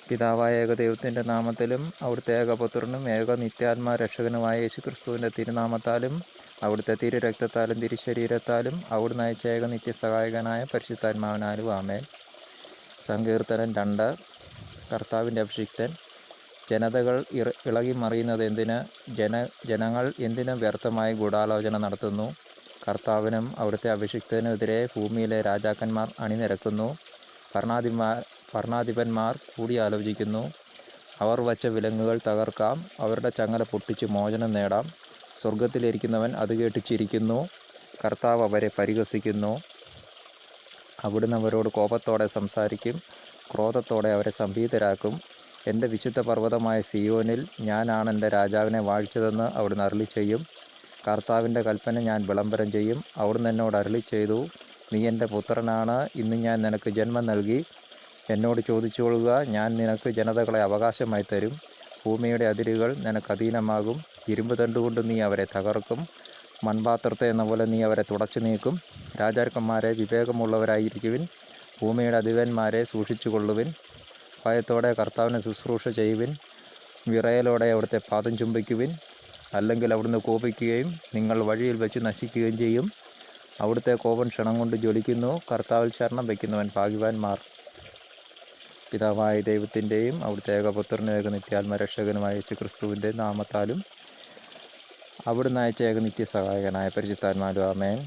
പിതാവായ ഏകദൈവത്തിൻ്റെ നാമത്തിലും അവിടുത്തെ ഏകപുത്രനും ഏക നിത്യാത്മാ രക്ഷകനുമായ യേശുക്രിസ്തുവിൻ്റെ തിരുനാമത്താലും അവിടുത്തെ തിരുരക്തത്താലും തിരുശരീരത്താലും അവിടുന്ന് അയച്ച ഏക നിത്യസഹായകനായ പരിശുദ്ധാത്മാവിനാലും ആമേൻ. സങ്കീർത്തനം 2. കർത്താവിൻ്റെ അഭിഷിക്തൻ. ജനതകൾ ഇളകി മറിയുന്നത് എന്തിന്? ജനങ്ങൾ എന്തിനു വ്യർത്ഥമായി ഗൂഢാലോചന നടത്തുന്നു? കർത്താവിനും അവിടുത്തെ അഭിഷിക്തനുമെതിരെ ഭൂമിയിലെ രാജാക്കന്മാർ അണിനിരക്കുന്നു. ഭരണാധിപന്മാർ കൂടിയാലോചിക്കുന്നു. അവർ വച്ച വിലങ്ങുകൾ തകർക്കാം, അവരുടെ ചങ്ങല പൊട്ടിച്ച് മോചനം നേടാം. സ്വർഗത്തിലിരിക്കുന്നവൻ അത് കേട്ട് ചിരിക്കുന്നു. കർത്താവ് അവരെ പരിഹസിക്കുന്നു. അവിടുന്ന് അവരോട് കോപത്തോടെ സംസാരിക്കും, ക്രോധത്തോടെ അവരെ സംഭീതരാക്കും. എൻ്റെ വിശുദ്ധ പർവ്വതമായ സിയോനിൽ ഞാനാണ് എൻ്റെ രാജാവിനെ വാഴിച്ചതെന്ന് അവിടുന്ന് അരുളി ചെയ്യും. കർത്താവിൻ്റെ കൽപ്പന ഞാൻ വിളംബരം ചെയ്യും. അവിടുന്ന് എന്നോട് അരുളി ചെയ്തു, നീ എൻ്റെ പുത്രനാണ്, ഇന്ന് ഞാൻ നിനക്ക് ജന്മം നൽകി. എന്നോട് ചോദിച്ചുകൊള്ളുക, ഞാൻ നിനക്ക് ജനതകളെ അവകാശമായി തരും. ഭൂമിയുടെ അതിരുകൾ നിനക്ക് അധീനമാകും. ഇരുമ്പ് തണ്ടുകൊണ്ട് നീ അവരെ തകർക്കും, മൺപാത്രത്തെ എന്ന പോലെ നീ അവരെ തുടച്ചു നീക്കും. രാജാക്കന്മാരെ വിവേകമുള്ളവരായിരിക്കുവിൻ, ഭൂമിയുടെ അധിപന്മാരെ സൂക്ഷിച്ചുകൊള്ളുവിൻ. ഭയത്തോടെ കർത്താവിനെ ശുശ്രൂഷ ചെയ്യുവിൻ, വിറയലോടെ അവിടുത്തെ പാദം ചുംബിക്കുവിൻ. അല്ലെങ്കിൽ അവിടുന്ന് കോപിക്കുകയും നിങ്ങൾ വഴിയിൽ വെച്ച് നശിക്കുകയും ചെയ്യും. അവിടുത്തെ കോപം ക്ഷണം കൊണ്ട് ജ്വലിക്കുന്നു. കർത്താവിൽ ശരണം വയ്ക്കുന്നവൻ ഭാഗ്യവാന്മാർ. പിതാവായ ദൈവത്തിൻ്റെയും അവിടുത്തെ ഏകപുത്രനും ഏക നിത്യാത്മ രക്ഷകനുമായ യേശുക്രിസ്തുവിൻ്റെ നാമത്താലും അവിടുന്ന് അയച്ച ഏക നിത്യസഹായകനായ പരിശുദ്ധാത്മാവിലും ആമേൻ.